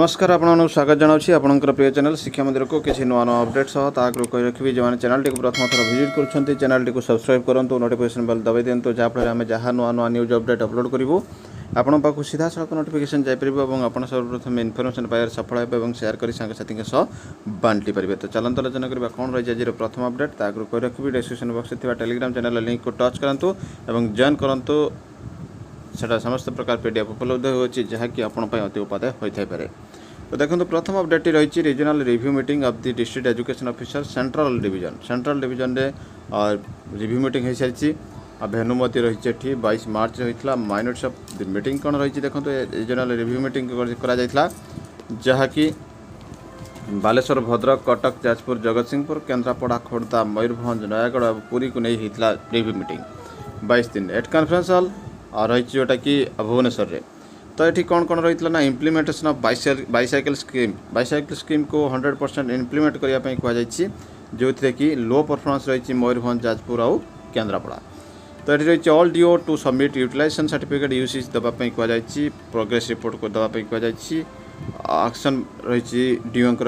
नमस्कार आपको स्वागत जनावि आपंकर प्रिय चैनल शिक्षा मंदिर को किसी नुआ नुआ अपडेट सह ताकू कही रखी जो चैनल टी प्रथम थर विजिट कर चैनल टी सब्सक्राइब करूँ नोटिफिकेशन बेल दबाई दिंतु जहाँफल आम जहाँ नुआ नुआ न्यूज अपडेट अपलोड करूँ आपण पाक सीधा सड़क नोटिफिकेशन जापर और आप सर्वप्रथम इनफर्मेशन पाइबार सफल हे और शेयर कर सांगसाथी सह बांटी पारे। तो चलते आलोचना करवा कौन रही आज प्रथम अपडेट ताकू कही रखी डिस्क्रिप्शन बॉक्स में टेलीग्राम चैनल लिंक को टच करूँ और जॉइन करूँ सेटा समस्त प्रकार पीडीएफ उपलब्ध होती जहाँकि आपंपाई अति उपादेय होता है। तो देखो प्रथम अपडेट रही regional review meeting of the district education officer central division रे रिव्यू मीटिंग हो सारी भेनुमती रही 22 मार्च होता माइनट्स ऑफ द मीटिंग कौन रही देखो रीजनल रिव्यू मीटिंग करा जहाँकि बालेश्वर भद्रक कटक जाजपुर जगतसिंहपुर केन्द्रापड़ा खोर्धा मयूरभंज नयागढ़ और पुरी को नहीं होता रिव्यू मीटिंग 22 दिन एट कॉन्फ्रेंस हॉल रही जोटा कि भुवनेश्वर रे। तो ये कौन कौन रही ना इम्प्लीमेंटेशन ऑफ बाइसाइकिल स्कीम को 100% इम्प्लीमेंट करने कहुई जो थे कि लो परफॉर्मेंस रही मयूरभंज जाजपुर आउ केन्द्रापड़ा। तो ये रही all DO to submit utilisation certificate UCs देवाई कहुई प्रोग्रेस रिपोर्ट को देवाई कहुई एक्शन रही डीओंकर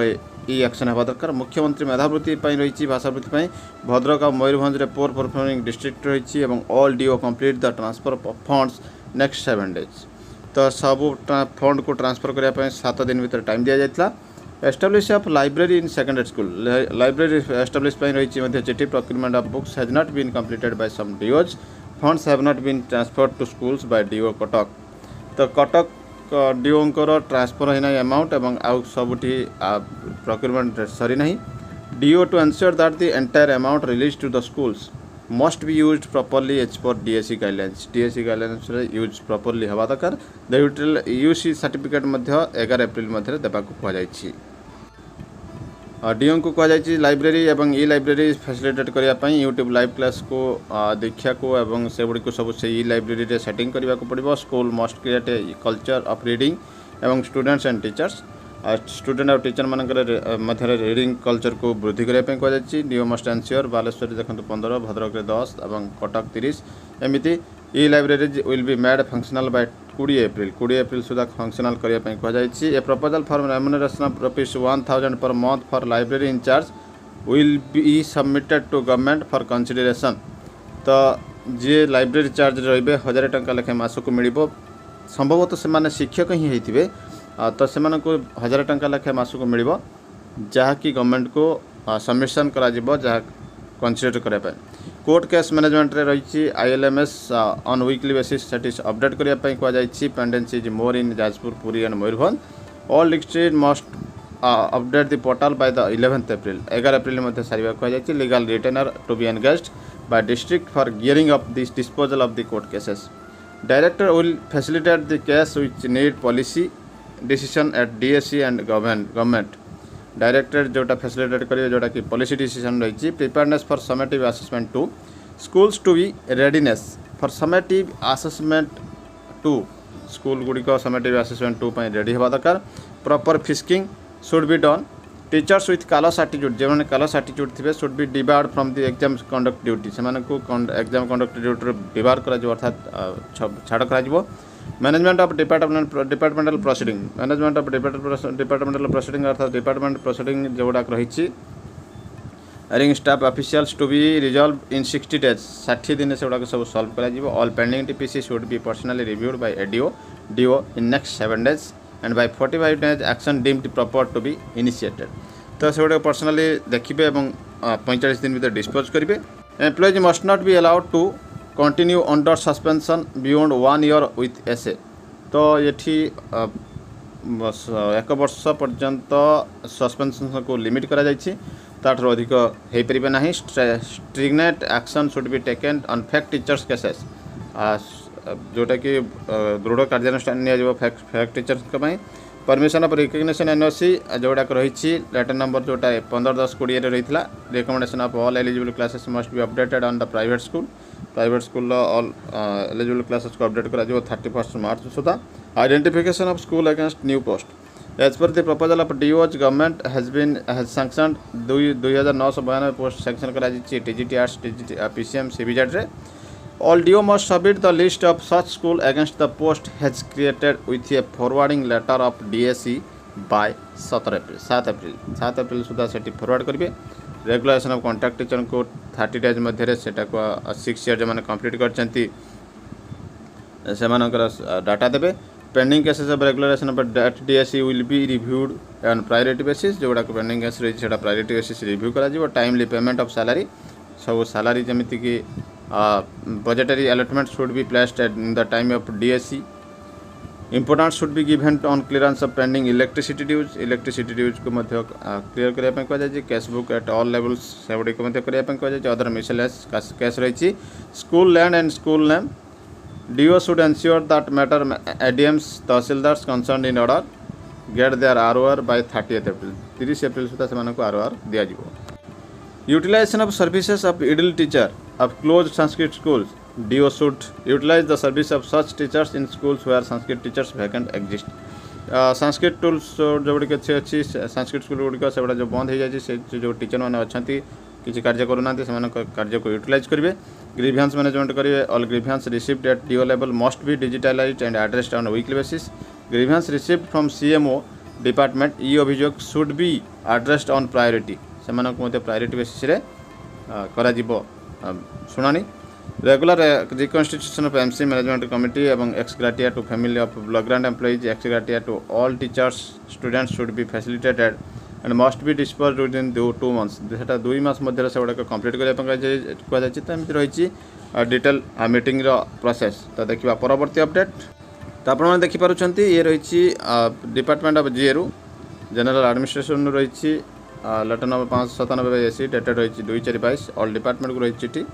ई एक्शन होगा दरकार। मुख्यमंत्री मेधावृत्ति रही भाषावृत्ति भद्रक और मयूरभंज रे पोर परफॉर्मिंग डिस्ट्रिक्ट रही all DO complete the transfer of funds next 7 days। तो सब फंड को ट्रांसफर करने 7 दिन भीतर टाइम दि जाता। Establish of library in secondary school library establish रही चिठी procurement of books has not been completed by some DOs funds have not been transferred to schools by DO Cuttack. तो कटक डीओंकर ट्रांसफर होना अमाउंट और आउ सबुठी प्रोक्यूरमेंट सरी ना DO to ensure that the entire amount release to the schools must be used properly as per DSC guidelines use properly हवा दरकार। यूसी सर्टिफिकेट 11 एप्रिल मध्य देवा कहुई। डीओ को कहुई लाइब्रेरी और ई लाइब्रेरी फैसिलिटेट करने यूट्यूब लाइव क्लास को दीक्षा को एवं से गुड़ी को सब से ई लाइब्रेरी रे सेटिंग करने को पड़ो। School must create a culture of reading एवं स्टूडेंट्स एंड टीचर्स स्टूडेंट और टीचर मान मध्य रीडिंग कल्चर को वृद्धि करने कहुई। डीओ मस्ट एनश्योर बालेश्वर देखो 15 भद्रक 10 और कटक 30 एमती ई library will be made functional by 20 April सुधा फंक्शनल करने कहुई। A proposal for remuneration of ₹1000 per month for library incharge will be submitted to government for consideration. तो जी लाइब्रेरी चार्ज रे 1000 टंका लेखे मासक मिल संभवतः से शिक्षक ही होते तो से 1000 टंका लेखे मासक मिल जहाँकि गवर्नमेंट को सबमिशन करा जहाँ कंसिडर करने। कोर्ट केस मैनेजमेंट रे रही ILMS on weekly basis update करने कहुई। Pendency is more in Jajpur Puri and Mayurbhanj all district must update the portal by the 11 April 11 April मध्य सारे कहुई। Legal retainer to be engaged by district for gearing up this disposal of the court cases. Director will facilitate the case which need policy decision at DSC and government. Director जोटा facilitate करेंगे जोटा कि policy decision रही। Preparedness for summative assessment 2 schools to be readiness for summative assessment 2 school गुड़िक summative assessment 2 ready होगा दरकार। Proper frisking should be done. Teachers with callous attitude जो मैंने कालस एटीट्यूड थे should be debarred from the exam conduct duty से exam conduct duty debar कर अर्थात छाड़ कर। Management of departmental proceeding management of departmental proceeding अर्थात department proceeding जोड़ा रही रिंग staff officials to be resolve in 60 days 60 दिन से गुड़ाक सब सॉल्व कर। All pending TPC should be personally reviewed by ADO DO in next 7 days and by 45 days action deemed proper to be initiated. तो से गुड़ा पर्सनली देखिए और 45 दिन भीतर डिस्पोज करेंगे। Employees must not be allowed to continue under suspension beyond 1 year with एसे। तो ये 1 वर्ष पर्यंत सस्पेंशन को लिमिट करा ताठर अधिक हो पारे ना। Stringent action should be taken on fake teachers cases जोटा कि दृढ़ कार्यानुष्ठान fake teachers permission of recognition NOC जोड़ा रही लेटर नंबर जोटा 15/10/20 रही recommendation of all eligible classes must be updated on the private school all eligible classes को update कर 31 मार्च सुधा। Identification of school against new post as per the proposal of DOs government has sanctioned 2992 post sanction करा TGT arts PCM CBZ रे। All DO must submit the list of such school against the post has created with a forwarding letter of DSE by 7 April Sudha Sethi forward करेंगे। Regulation of contract teacher को 30 days मध्य से 6 year जो complete करछंती सेमानकर data देबे। Pending cases of regulation of that DSC will be reviewed on priority basis. जोड़ा pending case रही है प्रायोरिटी बेसिस रिव्यू करा जिवो। टाइमली पेमेंट ऑफ सैलरी सब सैलरी जमिति कि budgetary allotment should be placed in the time of DSC. Importance should be given on clearance of pending electricity dues को मध्य क्लियर करने को कहुई। Cash book at all levels से गुड़ी कहुई। अदर मिसलेनियस केस रही। School land and school name DO should ensure that matter ADMs tahsildars concerned in order get their ROR by 30th April 30 April सुधा से ROR दिया जिवो। Utilization of services of idle teacher of closed Sanskrit schools DO should utilize the service of such teachers in schools where Sanskrit teachers vacant exist। Sanskrit tools जो गुड़ी अच्छी Sanskrit school गुड़िक से जो बंद हो जाए जो टीचर मैंने अच्छा किसी कार्य करूना से कार्य को यूटिलाइज करेंगे। ग्रीवियंस मैनेजमेंट करेंगे। All grievances received at DO level must be digitalised and addressed on weekly basis. Grievances received from CMO department e Abhiyog should be addressed on priority से प्रायोरिटी बेसिस रे करा जिवो शुणानी। Regular reconstitution of MC management committee एवं ex gratia to family of block grant employees ex gratia to all teachers students should be facilitated and must be dispersed within 2 months। से 2 मास मध्य से गुड़ाक complete करने तो एमती रही डिटेल मीटिंग प्रोसेस। तो देखा परवर्ती अपडेट। तो आप देखिपुंट ये रही department of GRU general administration रही लेटर नंबर 597/AC डेटेड रही 2/4/22। ऑल डिपार्टमेंट को रही चिठी।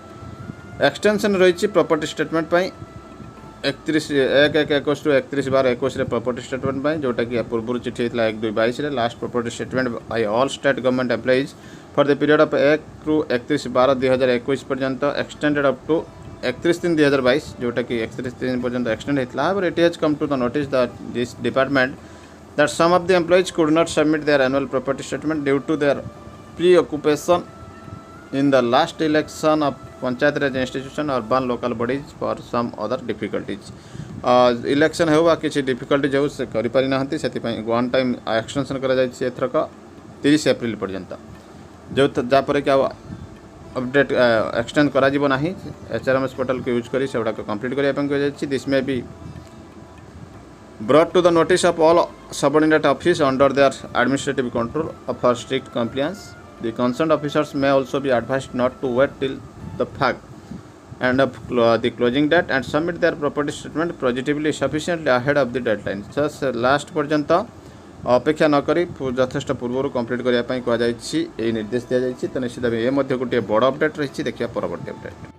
एक्सटेंशन रही property statement 31/1/21 to 31/12/21 property statement जोटा कि पूर्व चिठी होता 1/2/22 last property statement by all state government employees for the period of 1 ରୁ 31/12/2021 पर्यंत एक्सटेंडेड अप टू 31/3/2022 जोटा कि 31/3 पर्यंत एक्सटेंड होता। But it has come to the notice that this department that some of the employees could not submit their annual property statement due to their preoccupation in the last election of Panchayat Raj institution urban local bodies for some other difficulties। Election हो किसी difficulty जो से करि पारि नाहंती से one time extension करा जाय एथरक 30 April पर्यंत जो जापर कि अपडेट एक्सटेंड करा जिवो नाही। HRMS पोर्टल को यूज करी से गुडा कंप्लीट करिया पन को this may be brought to the notice of all subordinate office under their administrative control for strict compliance। The concerned officers may also be advised not to wait till the fact and of the closing date and submit their property statement positively sufficiently ahead of the deadline। just last पर्यंत अपेक्षा न करी यथेष्ट पूर्व complete करने कहुई निर्देश दि जाए। तो निश्चित भाव ये गोटे बड़ अपडेट रही। देखिए परवर्ती अपडेट।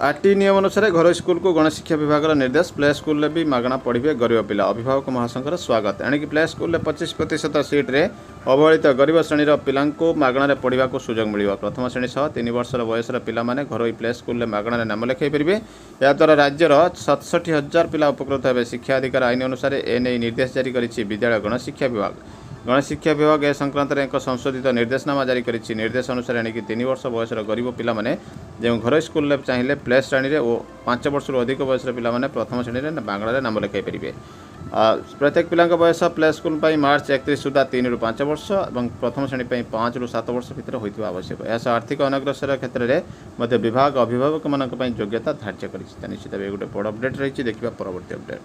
आरटी नियम अनुसार घर स्कूल को गणशिक्षा विभाग निर्देश प्ले स्कूल भी मागणा पढ़े गरीब पिला अभिभावक महासंघर स्वागत। एणिक प्ले स्कूल 25% सीट्रे अवहेलित गरीब श्रेणी पिला मागणार पढ़ा सुजोग मिल। प्रथम श्रेणी सह 3 वर्षर बयसर पिला घरोई प्ले स्कूल मागणार नाम लिखाई पारे। याद्वारा राज्यर 67,000 पिला उपकृत हे। शिक्षा अधिकार आईन अनुसार एने निर्देश जारी करिछि विद्यालय गणशिक्षा विभाग। गणशिक्षा विभाग ए संक्रांत एक संशोधित निर्देशनामा जारी करिछि। निर्देश अनुसार एणिक 3 वर्ष बयसर गरीब पिला जो घर स्कूल चाहिए प्ले श्रेणी और 5 वर्ष अधिक बयसर पिला प्रथम श्रेणी में बांगला नाम लिखाई पारे। प्रत्येक पिला बयस प्ले स्कूल मार्च 31 सुधा 3 ରୁ 5 वर्ष और प्रथम श्रेणी 5 ରୁ 7 वर्ष भितर होता आवश्यक। यह आर्थिक अनग्रसर क्षेत्र में विभाग अभिभावक मान योग्यता धार्य कर। निश्चित भाव गोटे बड़ अपडेट रही। देखा परवर्ती अपडेट।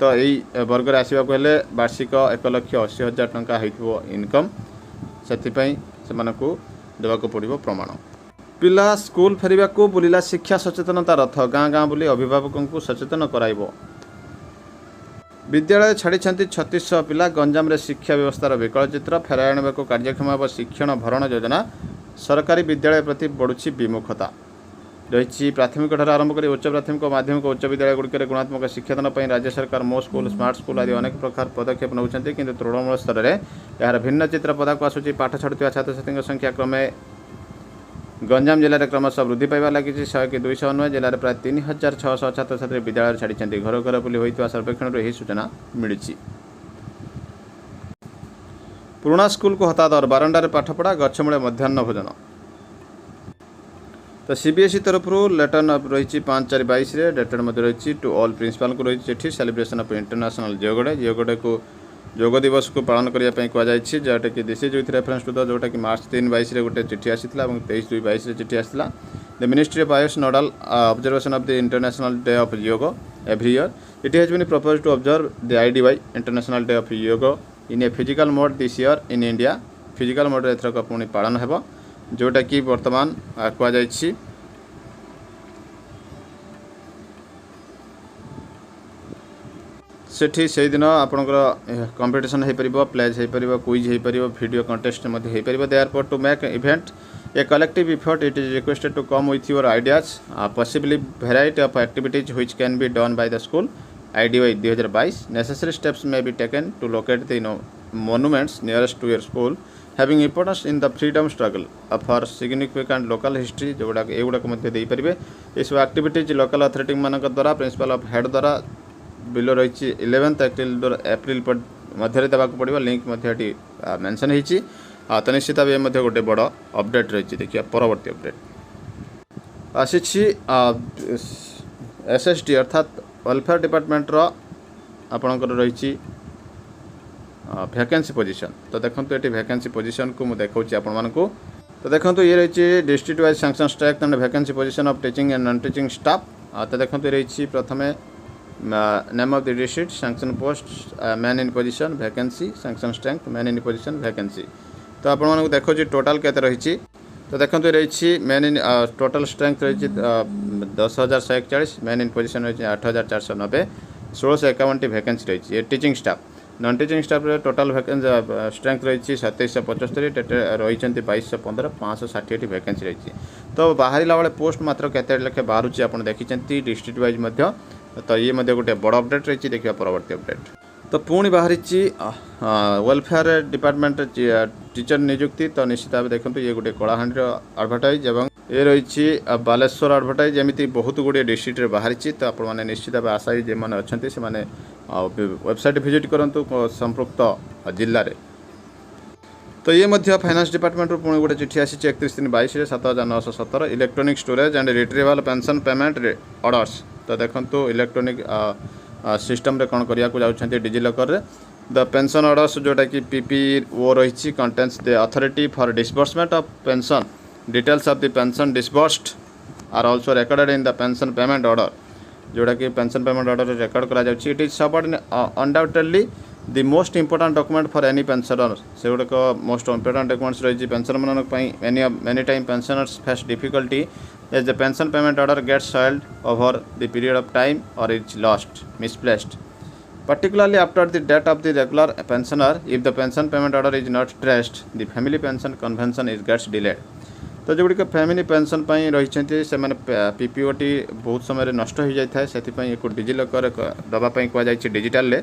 तो यही वर्ग आसवाक हेले वार्षिक 1,80,000 टंका हो इनकम से देवाक पड़ो प्रमाण। पिला स्कूल फेरिबा को बुलिला शिक्षा सचेतनता रथ गाँ गाँ बुली अभिभावकों को सचेतन कराइबो। विद्यालय छाड़ी 3600 पिला गंजाम रे शिक्षा व्यवस्थार विकल चित्र फेराई आने को कार्यक्षम एवं शिक्षण भरण योजना सरकारी विद्यालय प्रति बढ़ुची विमुखता रही। प्राथमिक ठार आरंभ कर उच्च प्राथमिक माध्यमिक उच्च विद्यालय गुड़िक गुणात्मक शिक्षादान पर राज्य सरकार मो स्कूल स्मार्ट स्कूल आदि अनेक प्रकार पदक्षेप नौकरी किंतु तृणमूल स्तर में यार भिन्न चित्र पदा को आसूँ। पाठ छाड़ुवा छात्र छात्री संख्या क्रमे गंजाम जिले में क्रमशः वृद्धि पाइबा लगी। 100 कि 209 जिले में प्राय 3600 छात्र छात्री विद्यालय छाड़ी घर घर बुली होता सर्वेक्षण यही सूचना मिली। पुराणा स्कूल को हतादर बारंडार पाठपढ़ा गछमूले मध्याह्न भोजन। तो CBSE तरफ लेटर रही 5/4/22 डेटेड रही टू ऑल प्रिंसिपाल को रही चिठी celebration of international yoga day को ଯୋଗ ଦିବସ को पालन करने कहुई जोटा कि this is with reference to the जोटा कि मार्च 3-22 गोटे चिठी आसाला और 23-22 चिठी आसाला the ministry of AYUSH nodal observation of the international day of Yoga every year it has been proposed to observe the IDY international day of Yoga in a physical mode this year in India physical mode एथरक पुणी पालन हो जोटा कि वर्तमान कहुई सेठी से दिन आपणकर कंपिटिशन हो पार प्लेज हो पार क्विज हो पार वीडियो कंटेस्ट हो पार therefore to make event a collective effort it is requested to come with your ideas possibly variety of activities which can be done by the school IDY 2022 necessary steps may be taken to locate the monuments nearest to your school having importance in the freedom struggle for significant local history जोड़ा एगुड़ाक देपर ये सब activities local authority मान द्वारा principle of head द्वारा below रही 11 April मध्य देवाक पड़ो लिंक मेंशन होती तो निश्चित भाव ये गोटे बड़ अपडेट रही देखिए परवर्ती अपडेट आसी SSD अर्थात वेलफेयर डिपार्टमेंट आपणकर रही वैकेंसी पोजीशन तो देखो ये वैकेंसी पोजीशन को मुझे देखा आपण को तो देखो ये रही district wise sanction strike and vacancy position of teaching and non teaching staff तो देखो रही प्रथम name of the district sanction post man in position vacancy sanction strength man in position vacancy तो आपण देखो टोटाल केते रही तो देखो रही मैन इन टोटाल स्ट्रेंथ रही 10,141 मैन इन पोजीशन रही 8,490 1651 वैकेंसी रही teaching staff non teaching staff total vacancy strength रही 2775 रही 2215 560 वैकेंसी रही तो बाहर बेले पोस्ट मात्र केते लेखे बाहर आप देखी डिस्ट्रिक्ट वाइज तो ये गोटे बड़ अपडेट रही देखिए परवर्ती अपडेट तो पुणी बाहरी वेलफेयर डिपार्टमेंट टीचर नियुक्ति तो निश्चित भाव देखो ये गोटे कलाहांडी एडभर्टाइज और ये रही बालेश्वर एडभर्टाइज एमती बहुत गुड़े डिस्ट्रिक्ट बाहरी तो आपने निश्चित भाव आशा जो मैंने अच्छा से वेबसाइट विजिट करूँ संपृक्त जिले में तो ये फाइनान्स डिपार्टमेंट पुणी गोटे चिठी आसी 31/22 7,917 electronic storage and retrieval pension payment orders तो देखो इलेक्ट्रोनिक सिस्टम रे कौन करिया को जाउछन्ते डिजिलॉकर रे द पेंशन ऑर्डर्स जोटा कि PPO रही contains the authority for disbursement of pension details of the pension disbursed are also recorded in the pension payment order जोटा कि पेंशन पेमेंट ऑर्डर रिकॉर्ड करा जाउछि it is subordinate undoubtedly the most important document for any pensioner से गुड़क most important documents रही pension मान many time pensioners face difficulty as the pension payment order gets soiled over the period of time or is lost misplaced particularly after the date of the regular pensioner if the pension payment order is not traced the family pension convention is gets delayed तो जो family pension रही से PPO T बहुत समय नष्ट हो जाए से डिजिलॉकर दवाई कहुई digital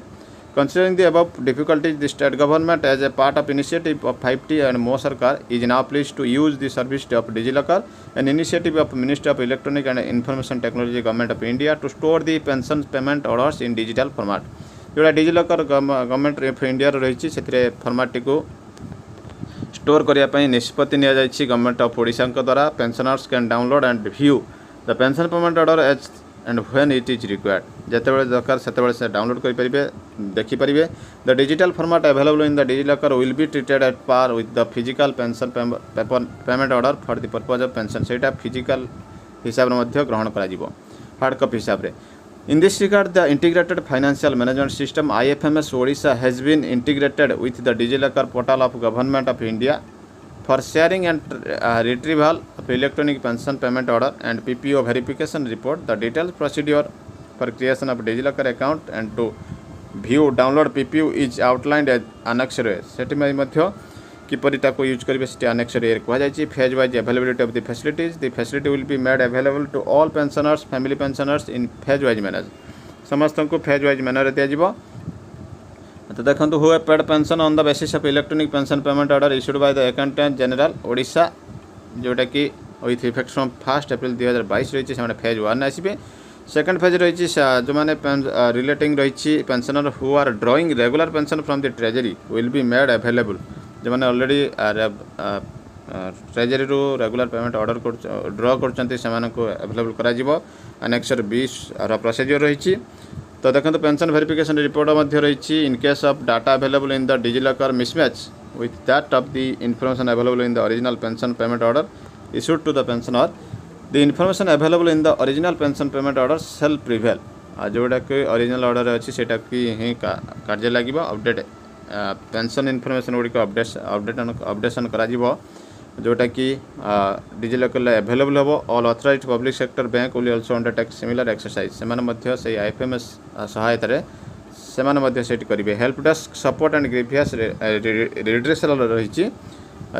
Considering the above difficulties, the state government, as a part of initiative of 5T and Mo Sarkar, is now pleased to use the service of DigiLocker, an initiative of Ministry of Electronic and Information Technology, Government of India, to store the pension payment orders in digital format. जोड़ा DigiLocker government of India रही से format को store करने निष्पत्ति नि government of Odisha द्वारा pensioners can download and view the pension payment order as and when it is required जितेबाला दरकार से डाउनलोड करेंगे देखिपारे the digital format available in the DigiLocker will be treated at par with the physical pension payment order for the purpose of pension से physical हिसाब से ग्रहण कर हार्ड कॉपी हिसाब से In this regard, the Integrated Financial Management System IFMS Odisha has been integrated with the DigiLocker portal of Government of India for sharing and retrieval of electronic pension payment order and PPO verification report. The detailed procedure for creation of DigiLocker account and to view download PPO is outlined as Annex A. सेटिमाई मध्य किपरि ताको use करिवे सेटी annex रे कहुई phase wise availability of the facilities the facility will be made available to all pensioners family pensioners in phase wise manner समस्त को phase wise manner दिज्व तो देखो who paid pension on the basis of electronic pension payment order issued by the accountant general Odisha जोटा कि with effect from 1 अप्रैल 2022 रही से phase 1 आसबे second phase रही जो मैंने रिलेटिंग रही pensioner who are drawing regular pension from the treasury will be made available जो मैंने ऑलरेडी ट्रेजरी रू रेगुलर पेमेंट ऑर्डर ड्र कर अवेलेबल करा अनेक्स 20 प्रोसीजर रही तो देखो पेंशन वेरिफिकेशन रिपोर्ट मध्य रही in case of data available in the DigiLocker mismatch with that of the information available in the original pension payment order issued to the pensioner, the information available in the original pension payment order shall prevail. जोटा कि original order अच्छी सेटा कि ही कार्य लगे update pension information Gudi updation करा जोटा कि डिजिलॉकर अवेलेबल हम all authorised public sector bank will also undertake similar exercise से आईएफएमएस सहायता से करेंगे। Help desk support and grievous redressal रही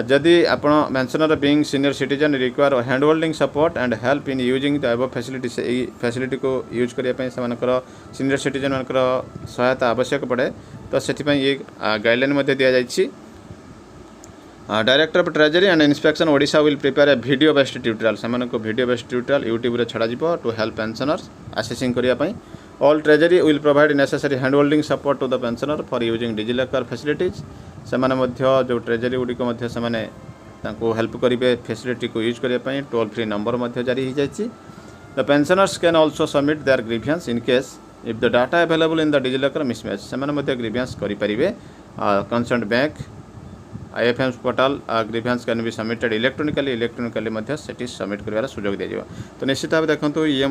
जदि आप pensioner being senior citizen require hand holding support and help in using the above facility से facility को use करने सीनियर सिटीजन मान सहायता आवश्यक पड़े तो से ये गाइडलाइन दि जाइए। Director of treasury and inspection Odisha will prepare a video based tutorial से वीडियो बेस्ड ट्यूटोरियल यूट्यूब रे छड़ा जिवो टू हेल्प पेंशनर्स असेसिंग करने। All treasury will provide necessary hand holding support to the pensioner for using DigiLocker facilities से जो treasury गुड़िक help करेंगे facility को यूज करने। टोल फ्री नंबर जारी हो जाए। The pensioners can also submit their grievance in case if the data available in the DigiLocker mismatch से ग्रीवियंस करेंगे। Concern bank IFM portal grievance can be submitted electronically सेटी submit कर सुजोग दिया। तो निश्चित भाव देखो ये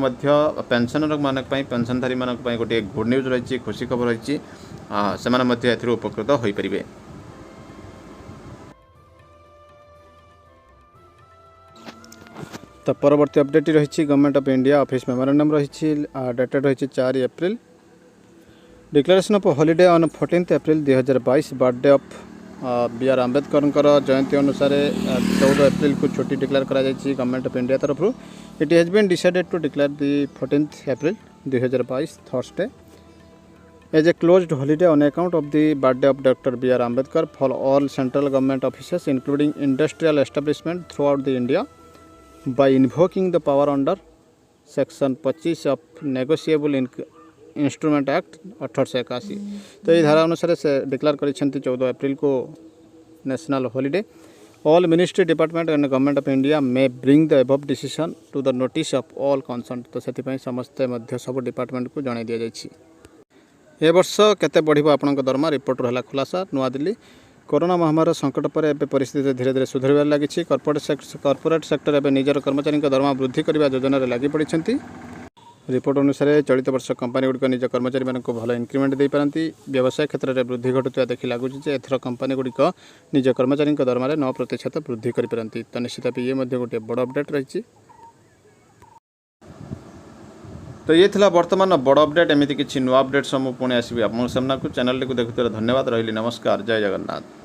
पेंशनर मानक पेंशनधारी मानक गोटे गुड न्यूज रही खुशी खबर रही से उपकृत हो पारे। तो परवर्ती अपडेट रही government of India office memorandum रही डेटेड रही 4 April. Declaration of holiday on 14 April 2022 birthday of B R Ambedkar Jayanti अनुसार 14 एप्रिल को छुट्टी डिक्लेयर करा गवर्नमेंट ऑफ इंडिया तरफ। It has been decided to declare the 14 April 2022 Thursday as a closed holiday on account of the birthday of doctor B R Ambedkar for all central government offices including industrial establishment through out the India by invoking the power under section 25 of negotiable instrument act 1881। तो ये धारा अनुसार से declare कर 14 April को national holiday. All ministry department and government of India may bring the above decision to the notice of all concern. तो से समस्ते सब डिपार्टमेंट को जन दि जाए। ए वर्ष केते बढ़िबो आपनक दरमा रिपोर्ट रहला खुलासा। नुआ दिल्ली कोरोना महामारी संकट पर एवं परिस्थिति धीरे धीरे सुधरबार लगी। कॉर्पोरेट सेक्टर एवं निजर कर्मचारी दरमा वृद्धि करने योजन लगी पड़ी। रिपोर्ट अनुसार चलित वर्ष कंपनी गुड़िक निज कर्मचारी मानक भल इंक्रीमेंट दे पारती। व्यवसाय क्षेत्र में वृद्धि घटुवा देखि लगुच एथर कंपनी गुड़िक निज कर्मचारी दरमा 9% वृद्धि करें। तो निश्चित ये गोटे बड़ अपडेट रही। तो ये थिला वर्तमान बड़ अपडेट। एमती किसी नुआ अपडेट सब पुणी आसबि आप सामना को चैनल को देखुते धन्यवाद रही। नमस्कार, जय जगन्नाथ।